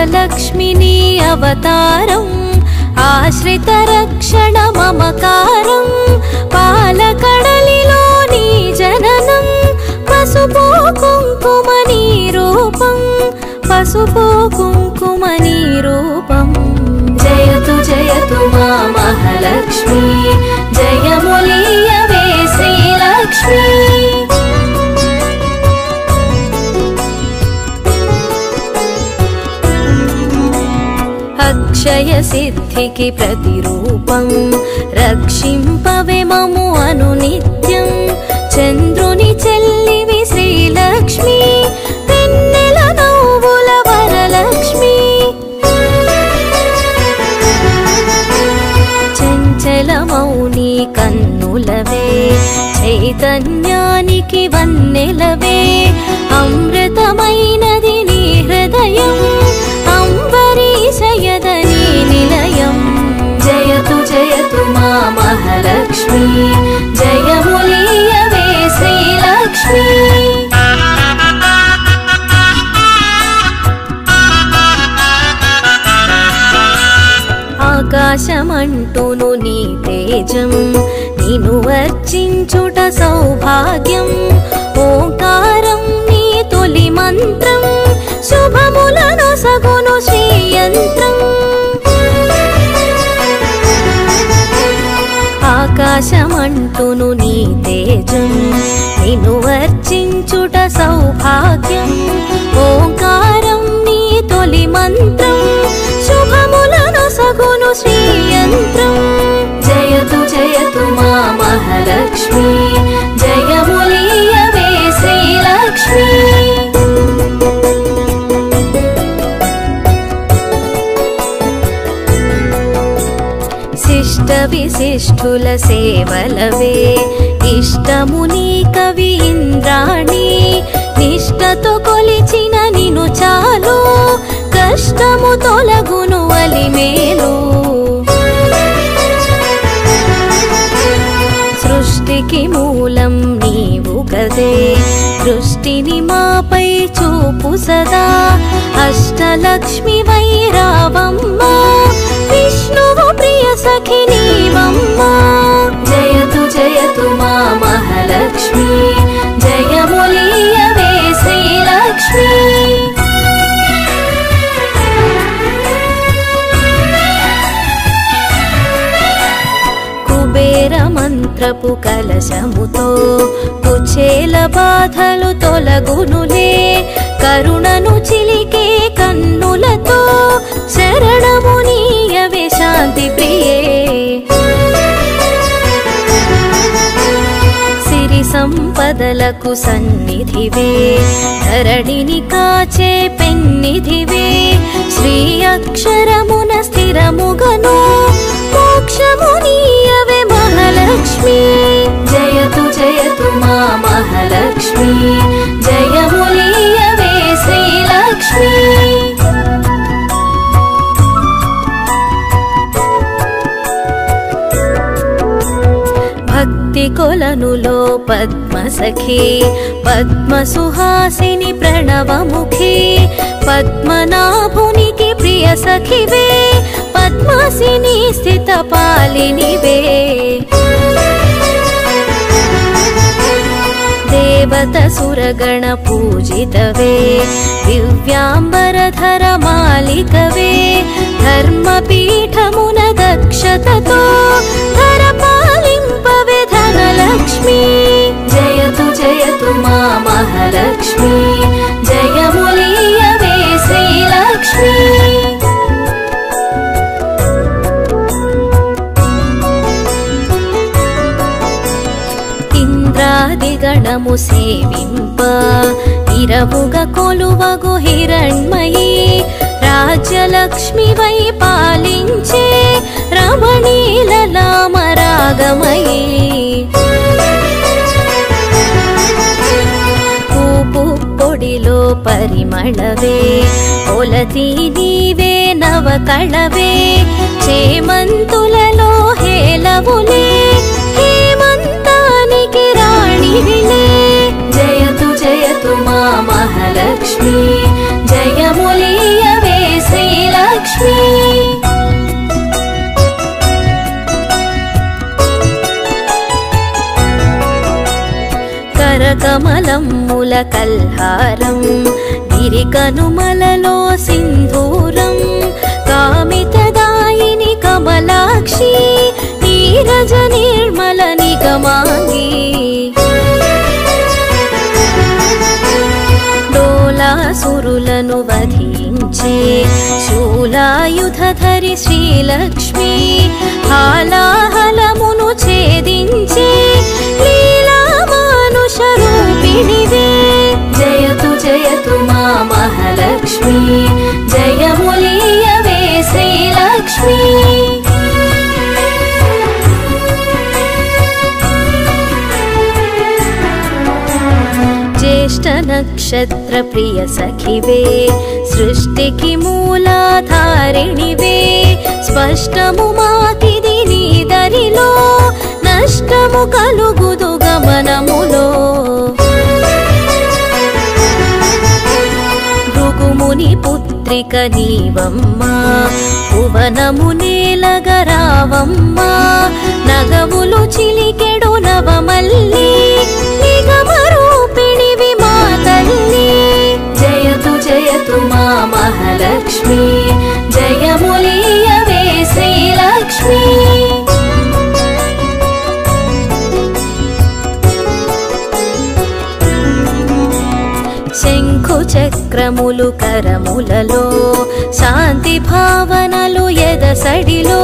మహాలక్ష్మిని అవతారం ఆశ్రిత రక్షణ మమకారం పాలకడలిలో నీ జననం పసుపు కుంకుమ నీ రూపం పసుపు కుంకుమ నీ రూపం జయతు మా మహాలక్ష్మి జయములీయవే శ్రీలక్ష్మి అక్షయ సిద్ధికి ప్రతిరూపం రక్షింపవే మము అనునిత్యం చంద్రుని చెల్లివి శ్రీలక్ష్మి వెన్నెల నవ్వుల వరలక్ష్మి చంచల మౌని కన్నులవే చైతన్యానికి వన్నెలవే అమృతమైనది నీ హృదయం అంబరీషయదని నిలయం జయతు మా మహాలక్ష్మి జయములీయవే శ్రీలక్ష్మి ఆకాశమంటూను నీ తేజం నిను వర్చించుట సౌభాగ్యం ఓంకారం నీ తొలి మంత్రం శుభములను సగును శ్రీయంత్రం ఆకాశమంటూను నీ తేజం నిను వర్చించుట సౌభాగ్యం ఓంకారం నీ తొలి మంత్రం శుభములను సగును శ్రీయంత్రం జయతు మా మహాలక్ష్మి జయములీయవే శ్రీలక్ష్మి శిష్ట విశిష్ఠుల సేవలవే ఇష్టముని కవి ఇంద్రాణి నిష్టతో కొలిచిన నిను చాలు కష్టము తొలగును అలిమేలు సృష్టికి మూలం నీవు గదే దృష్టిని మాపై చూపు సదా అష్టలక్ష్మి వైరావమ్మ విష్ణువు ప్రియ సఖి నీవమ్మ జయతు మా మహాలక్ష్మి జయములీయవే శ్రీలక్ష్మి కుబేర మంత్రపు కలశముతో కుచేల బాధలు తొలగునులే కరుణను చిలికే కన్నులతో శరణమునీయవే శాంతి ప్రియే సిరి సంపదలకు సన్నిధివే ధరణిని కాచే పెన్నిధివే శ్రీ అక్షరమున స్థిరముగను మోక్షమునీయవే మహాలక్ష్మి జయతు మా మహాలక్ష్మి జయములీయవే శ్రీలక్ష్మి భక్తి కొలనులో పద్మసఖి పద్మసుహాసిని ప్రణవముఖి పద్మనాభునికి ప్రియ సఖివే పద్మాసిని స్థిత పాలినివే దేవత సురగణ పూజితవే దివ్యాంబరధర మాలికవే ధర్మపీఠమున దక్షతతో ధర పాలింపవే ధనలక్ష్మి జయతు మా మహాలక్ష్మి జయములీయవే శ్రీలక్ష్మి ఇంద్రాదిగణము సేవింప ఇరవుగా కొలువగు హిరణ్మయీ రాజ్యలక్ష్మి వై పాలించే రమణీలలామరాగమయీ పూపు పొడిలో పరిమళవే పొలతి నీవే నవకళవే చేమంతులలో హేలవులే హేమంతానికి రాణివిలే జయతు మా మహాలక్ష్మి జయములీయవే శ్రీ కరకమలమ్ముల కల్హారం గిరికనుమలలో సింధూరం కామితదాయిని కమలాక్షి నీరజ నిర్మల నిగమాంగి డోలాసురులను వధించే శూలాయుధధరి శ్రీలక్ష్మి హాలాహలమును ఛేదించే లీలా మానుష రూపిణివే జయతు జయతు మా మహాలక్ష్మి జయములీయవే శ్రీలక్ష్మి జ్యేష్ఠ నక్షత్ర ప్రియ సఖివే సృష్టికి మూలాధారిణివే స్పష్టము మాకిది నీ దరిలో నష్టము కలుగుదు గమనములో భృగుముని పుత్రిక నీవమ్మా భువనము నేలగరావమ్మా నగములు చిలికెడు నవమల్లి నిగమరూపిణివి మా తల్లి జయతు జయతు మా మహాలక్ష్మి జయములీయవే శ్రీలక్ష్మి శంఖు చక్రములు కరములలో శాంతి భావనలు ఎదసడిలో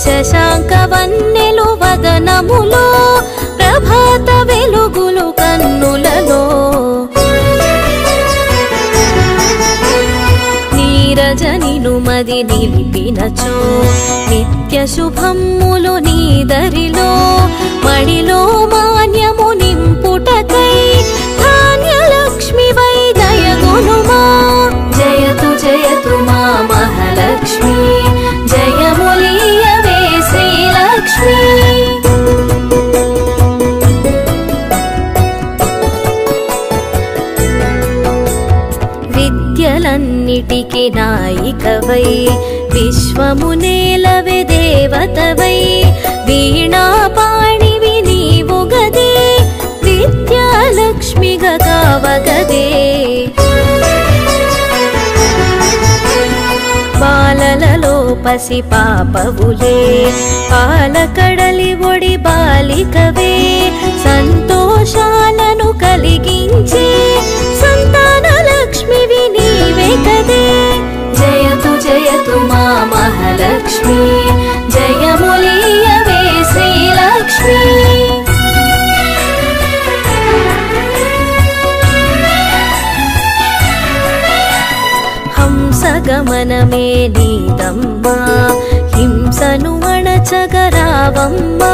శశాంక వన్నెలు వదనములో ప్రభాత వెలుగులు కన్నులలో నీరజనిను మది నిలిపినచో నిత్య శుభమ్ములు నీదరిలో మడిలో మాన్యము నింపుటకై ధాన్యలక్ష్మి వై దయగునుమా జయతు జయతు మా మహాలక్ష్మి జయములీయవే శ్రీలక్ష్మి విద్యలన్నిటికి నాయికవై విశ్వము నేలవే దేవతవై వీణాపాణివి నీవు గదే విద్యాలక్ష్మిగా కావగదే బాలలలో పసి పాపవులే పాలకడలి ఒడి బాలికవే సంతోషాలను కలిగించే సంతాన లక్ష్మివి నీవే కదే జయతు జయతు మా మహాలక్ష్మి జయములీయవే శ్రీలక్ష్మి హంసగమనమే నీదమ్మా హింసను అణచగరావమ్మా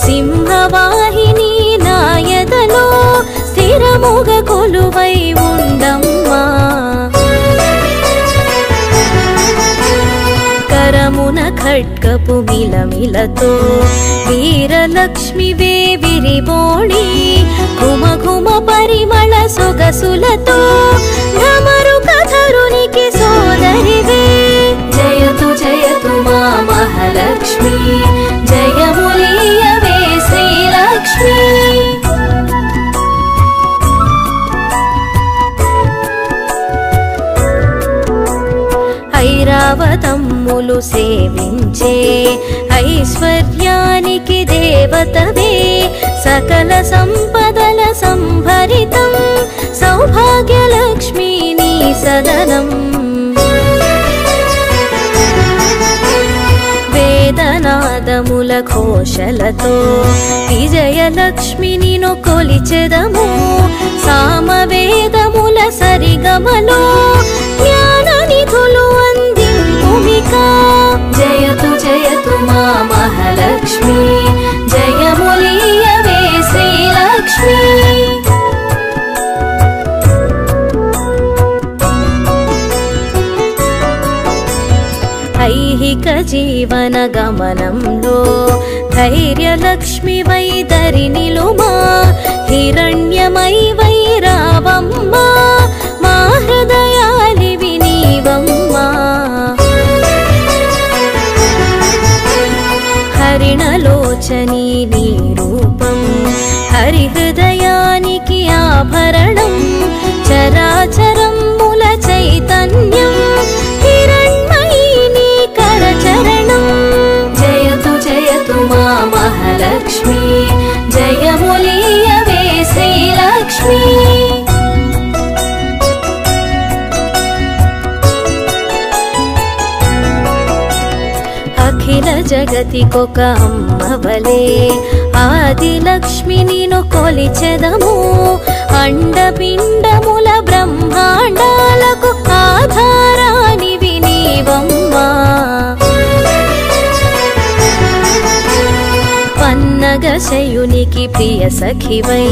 సింహవాహిని నాయదలో స్థిరముగ కొలువై ఉండమ్మా కరమున ఖడ్గపు మిలమిలతో వీరలక్ష్మివే విరిబోణి ఘుమ ఘుమ పరిమళ సొగసులతో ఢమరు కథరునికి సోదరివే జయతు జయతు మా మహాలక్ష్మి జయములీయవే శ్రీలక్ష్మి ఐరావతమ్ములు సేవించే ఐశ్వర్యానికి దేవతవే సకల సంపదల సంభరితం సౌభాగ్యలక్ష్మి నీ సదనం వేదనాదముల ఘోషలతో విజయలక్ష్మి నిను కొలిచెదము సామవేదముల సరిగమలో జ్ఞాన నిధులు అందింపుమికా జయతు జయతు మా మహాలక్ష్మి జయములీయవే శ్రీలక్ష్మి ఐహిక జీవన గమనంలో ధైర్యలక్ష్మి వై దరి నిలుమా హిరణ్యమై వై రావమ్మా మా హృదయాలివి నీవమ్మా హరిణలోచని నీ రూపం హరి హృదయానికి జగతికొక అమ్మవలే ఆదిలక్ష్మి నిను కొలిచెదము అండపిండముల బ్రహ్మాండాలకు ఆధారానివి నీవమ్మా పన్నగశయునికి ప్రియ సఖివై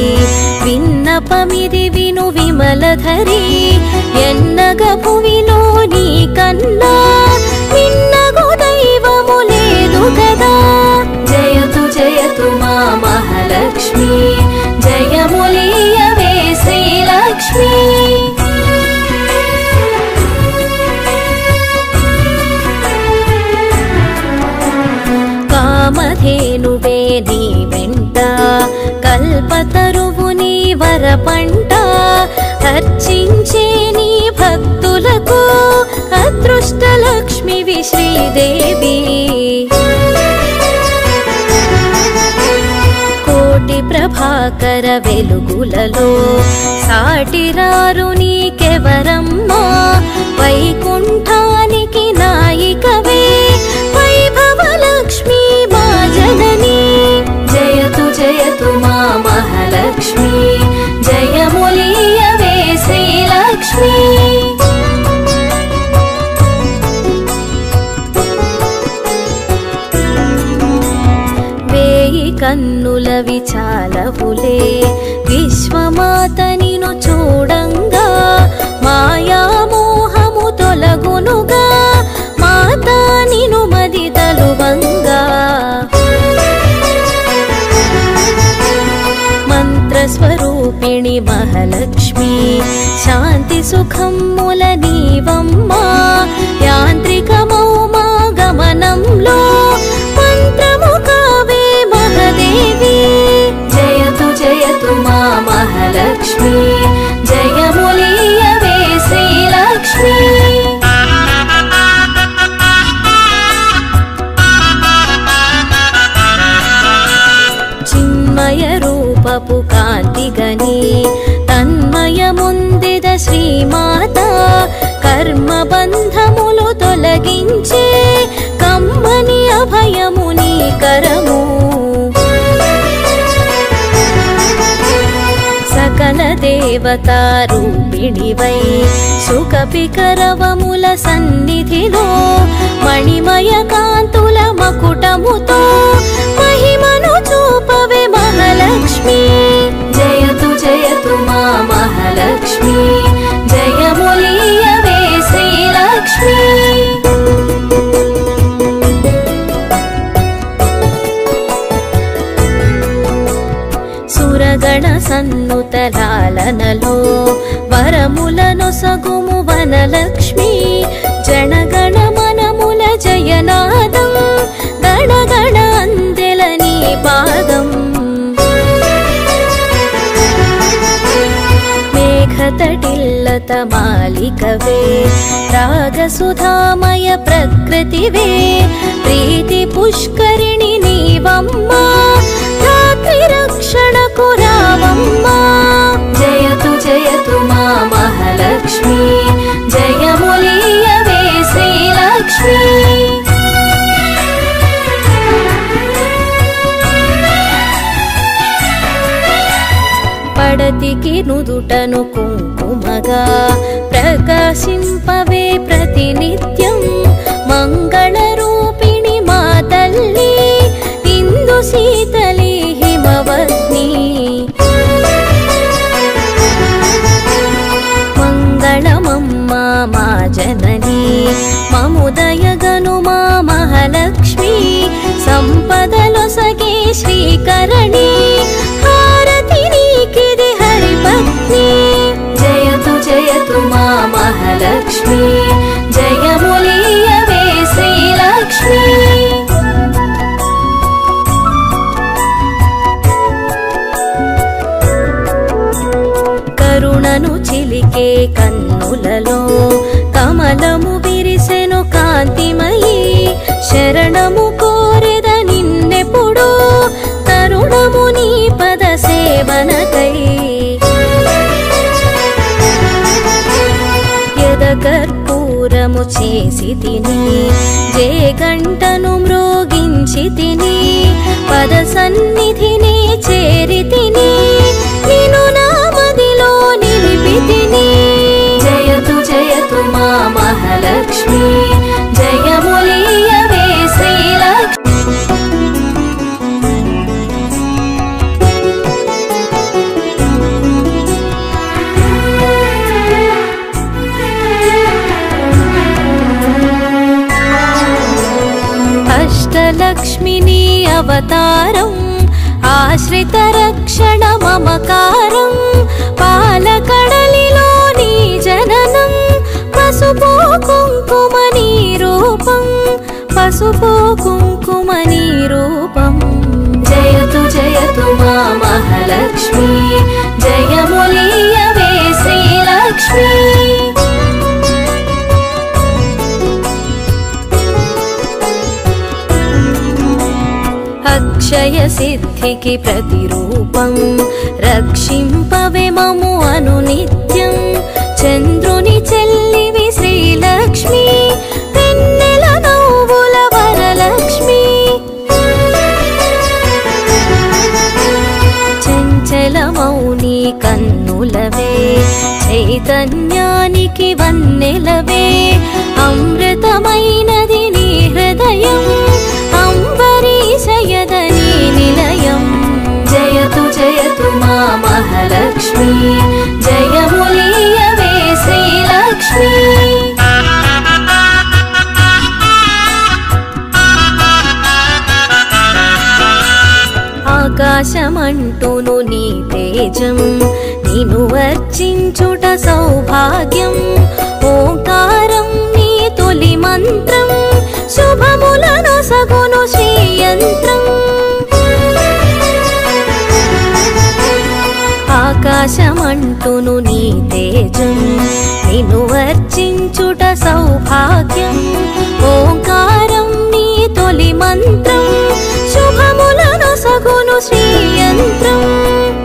విన్నపమిది విను విమలధరి ఎన్నగ భువిలో నీ కన్నా నిన్నగు దైవము లేదు కదా జయతు జయతు మా మహాలక్ష్మి జయములీయవే శ్రీలక్ష్మి కామధేనువే నీ వెంట కల్పతరువు నీ వరపంట అర్చించే నీ భక్తులకు అదృష్టలక్ష్మివి శ్రీదేవి కోటి ప్రభాకర వెలుగులలో సాటిరారు నీకెవరమ్మా వైకుంఠానికి నాయికవే వైభవలక్ష్మి మా జనని జయతు జయతు మా మహాలక్ష్మి జయములీయవే శ్రీలక్ష్మి వేయి కన్నుల విచాలవులే విశ్వమాత నిను చూడంగా మాయామోహము తొలగునుగా మాతా నిను మది తలువంగా మంత్రస్వరూపిణి మహాలక్ష్మి శాంతి సుఖముల నీవమ్మా యాంత్రికమౌ మా గమనంలో మంత్రము కావే మహాదేవి జయతు జయతు మా మహాలక్ష్మి జయములీయవే శ్రీలక్ష్మి చిన్మయ రూపపు కాంతిగని తన్మయముందిద శ్రీమాత కర్మబంధములు తొలగించే కమ్మని అభయము నీ కరము సకల దేవతా రూపిణివై సుఖపికరవముల సన్నిధిలో మణిమయ కాంతుల మకుటముతో మహిమను చూపవే మహాలక్ష్మి జయతు జయతు మా మహాలక్ష్మి జయములీయవే శ్రీలక్ష్మి సురగణ సన్నుతలాలనలో వరములను సగుము వనలక్ష్మి జనగణ మనముల జయనాదం గణగణ అందెల నీ పాదం మేఘతటిల్లత మాలికవే రాగసుధామయ ప్రకృతివే ప్రీతి పుష్కరిణి నీవమ్మా రక్షణకు రావమ్మా జయతు జయతు మా మహాలక్ష్మి జయములీయవే శ్రీలక్ష్మి పడతికి నుదుటను కుంకుమగా ప్రకాశింపవే ప్రతినిత్యం మంగళ రూపిణి మా తల్లి ఇందు శీతలి హిమవత్ని మంగళమమ్మా మా జనని మముదయగను మా మహాలక్ష్మి సంపదలొసగే శ్రీకరణి హారతి నీకిది హరిపత్ని జయతు జయతు మా మహాలక్ష్మి జయములీయవే శ్రీలక్ష్మి కరుణను చిలికే కన్నులలో కమలము విరిసెను కాంతిమయి శరణము కోరెద నిన్నెప్పుడు తరుణము నీ పద సేవనకై ఎదకర్పూరము చేసి తిని జే గంటను మ్రోగిం తలచితిని పద సన్నిధిని చేరితిని నిను నా మదిలో నిలిపితిని జయతు జయతు మా మహాలక్ష్మి జయములీయవే శ్రీలక్ష్మి అష్టలక్ష్మిని అవతారం ఆశ్రిత రక్షణ మమకారం పాలకడలిలో నీ జననం పసుపు కుంకుమని రూపం పసుపు కుంకుమని రూపం జయతు జయతు మా మహాలక్ష్మి జయములీయవే శ్రీలక్ష్మి అక్షయ సిద్ధికి ప్రతిరూపం రక్షింపవే మము అనునిత్యం చంద్రుని చెల్లివి శ్రీలక్ష్మి వెన్నెల నవ్వుల వరలక్ష్మి చంచల మౌని కన్నులవే చైతన్యానికి వన్నెలవే అమృతమైనది నీ హృదయం అంబరీషయదని నిలయం జయతు జయతు మా మహాలక్ష్మి జయములీయవే శ్రీలక్ష్మి ఆకాశమంటూను నీ తేజం నిను వర్చించుట సౌభాగ్యం ఓంకారం నీ తొలి మంత్రం శుభములను సగును శ్రీయంత్రం ఆకాశమంటూను నీ తేజం నిను వర్చించుట సౌభాగ్యం ఓంకారం నీ తొలి మంత్రం శుభములను సగును శ్రీయంత్రం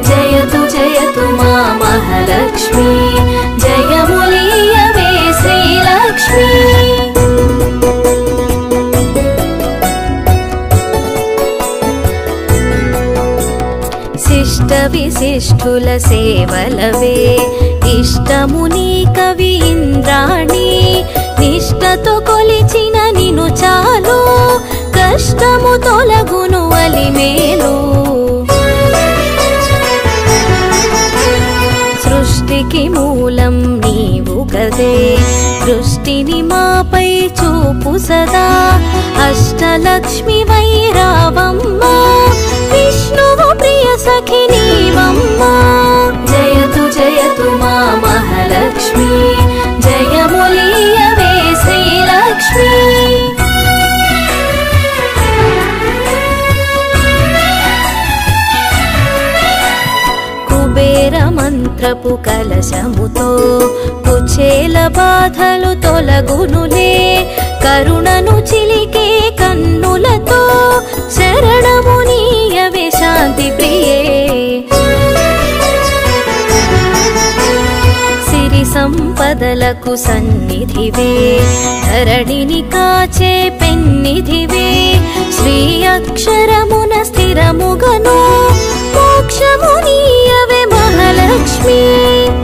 జయతు జయతు మా మహాలక్ష్మి జయములీయవే శ్రీలక్ష్మి శిష్ట విశిష్ఠుల సేవలవే ఇష్టముని కవి ఇంద్రాణి నిష్టతో కొలిచిన నిను చాలు కష్టము తొలగును అలిమేలు సృష్టికి మూలం నీవు కదే దృష్టిని మాపై చూపు సదా అష్టలక్ష్మి వైరావమ్మ విష్ణువు ప్రియ సఖి నీవమ్మ జయతు జయతు మా మహాలక్ష్మి జయములీయవే శ్రీలక్ష్మి కుబేర మంత్రపు కలశముతో కుచేల బాధలు తొలగునులే కరుణను చిలికే కన్నులతో శరణము నీయవే శాంతి ప్రియే సిరి సంపదలకు సన్నిధివే ధరణిని కాచే పెన్నిధివే శ్రీ అక్షరమున స్థిరముగను మోక్షము నీయవే మహాలక్ష్మి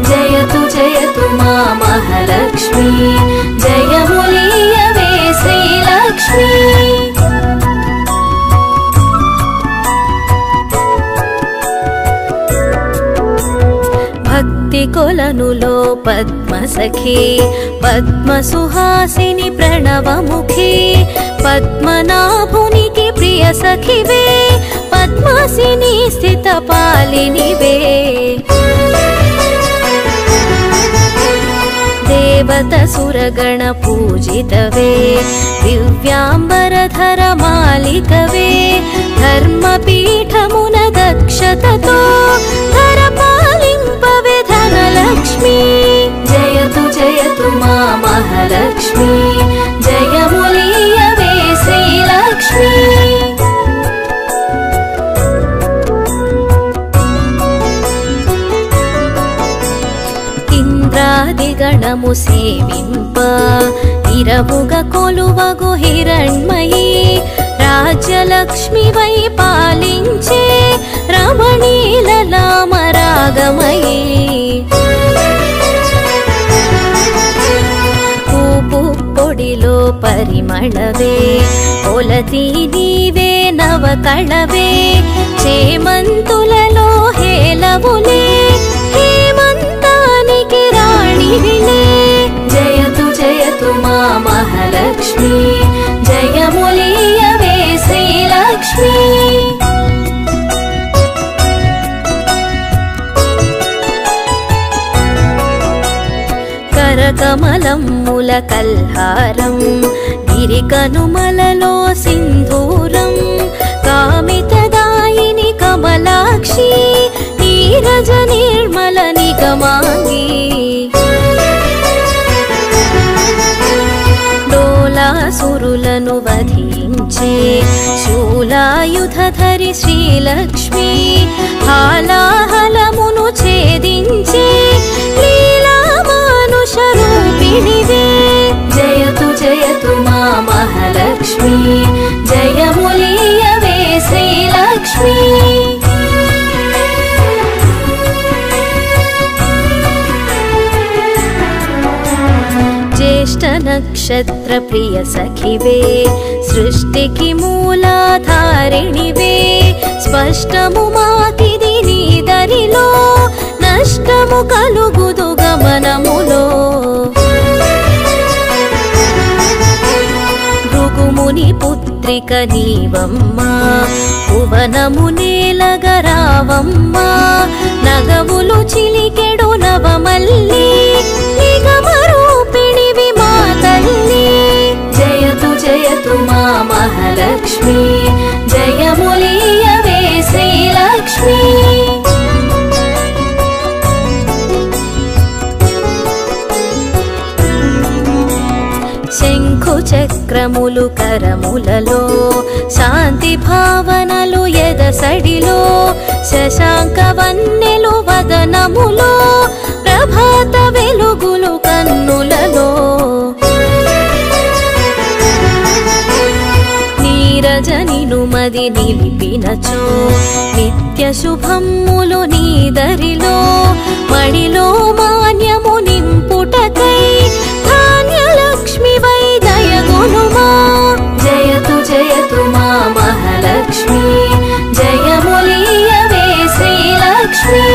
జయతు జయతు మా మహాలక్ష్మి జయములీయవే శ్రీలక్ష్మి భక్తి కొలనులో పద్మసఖి పద్మసుహాసిని ప్రణవముఖి పద్మనాభునికి ప్రియ సఖివే పద్మాసిని స్థిత పాలినివే దేవత సురగణ పూజితవే దివ్యాంబరధర మాలికవే ధర్మపీఠమున దక్షతతో ధర పాలింపవే ధనలక్ష్మి జయతు జయతు మా మహాలక్ష్మి జయములీయవే శ్రీలక్ష్మి ఇంద్రాదిగణము సేవింప ఇరవుగ కొలువగు హిరణ్మయీ రాజ్యలక్ష్మి వై పాలించే రమణీల నామరాగమయీ పూపు పొడిలో పరిమళవే పొలతి నీవే నవకళవే చేమంతులలో హేలవులే హేమంతానికి రాణివిలే జయతు జయతు మా మహాలక్ష్మి జయములీయవే శ్రీలక్ష్మి కరకమలమ్ముల కల్హారం గిరికనుమలలో సింధూరం కామితదాయిని కమలాక్షి నీరజ నిర్మల నిగమాంగి డోలాసురులను వధించే శూలాయుధధరి శ్రీలక్ష్మి హాలాహలమును ఛేదించే లీలామానుషరూపిణివే జయతు జయతు మా మహాలక్ష్మి జయములీయవే శ్రీలక్ష్మి జ్యేష్ఠ నక్షత్ర ప్రియ సఖివే సృష్టికి మూలాధారిణివే స్పష్టము మాకిది నీ దరిలో నష్టము కలుగుదు గమనములో భృగుముని పుత్రిక నీవమ్మా భువనము నేలగరావమ్మా నగవులు చిలికెడు నవమల్లి నిగమరూపిణివి మా తల్లి జయతు జయతు మా మహాలక్ష్మి జయములీయవే శ్రీలక్ష్మి శంఖు చక్రములు కరములలో శాంతి భావనలు ఎదసడిలో శశాంక వన్నెలు వదనములో ప్రభాత వెలుగులు కన్నులలో నీరజనిను మది నిలిపినచో నిత్య శుభమ్ములు నీదరిలో మడిలో మాన్యము నింపుటకై ధాన్యలక్ష్మి వై దయగునుమా జయతు జయతు మా మహాలక్ష్మి జయములీయవే శ్రీలక్ష్మి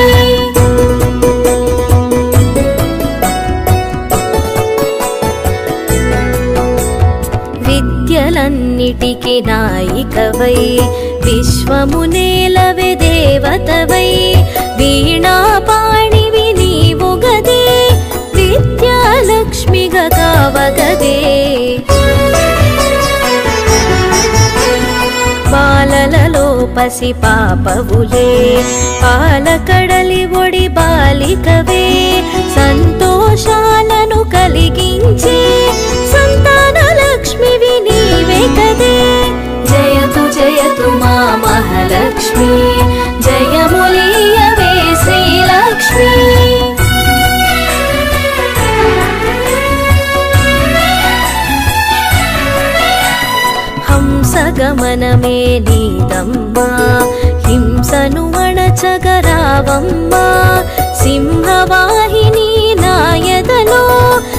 విద్యలన్నిటికి నాయికవై విశ్వము నేలవే దేవతవై వీణాపాణివి నీవు గదే విద్యాలక్ష్మిగా కావగదే బాలలలో పసి పాపవులే పాలకడలి ఒడి బాలికవే సంతోషాలను కలిగించే సంతాన లక్ష్మివి నీవే కదే జయతు జయతు మా మహాలక్ష్మి జయములీయవే శ్రీలక్ష్మి హంసగమనమే నీదమ్మా హింసను అణచగరావమ్మా సింహవాహిని నాయదలో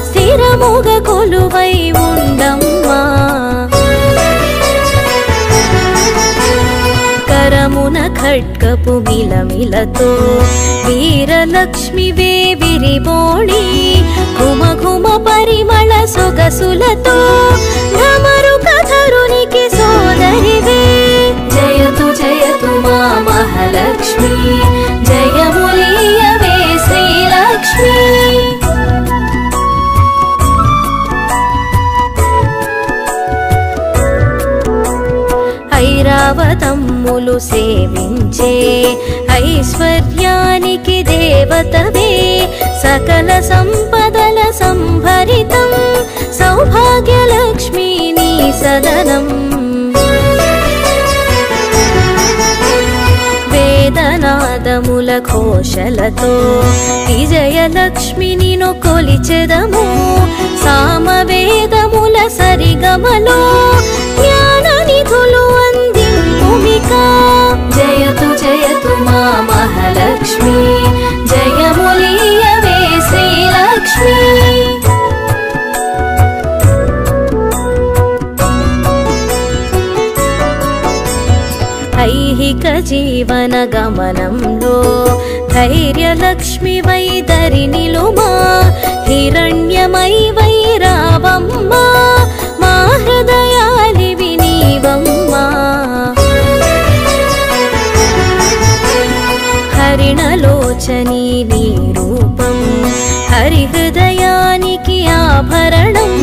స్థిరముగ కొలువై ఉండమ్మా కరమున ఖడ్గపు మిలమిలతో వీరలక్ష్మివే విరిబోణి ఘుమ ఘుమ పరిమళ సొగసులతో ఢమరు కథరునికి సోదరివే జయతు జయతు మా మహాలక్ష్మి జయములీయవే శ్రీలక్ష్మి ఐరావతమ్ములు సేవించే ఐశ్వర్యానికి దేవతవే సకల సంపదల సంభరితం సౌభాగ్యలక్ష్మి నీ సదనం వేదనాదముల ఘోషలతో విజయలక్ష్మిని కొలిచెదము సామవేదముల సరిగమలో జ్ఞాన నిధులు జీవన గమనంలో ధైర్యలక్ష్మి వై దరినిలుమా హిరణ్యమై వై రావమ్మా మా హృదయాలివి నీవమ్మా హరిణలోచనీ నీ రూపం హరిహృదయానికి ఆభరణం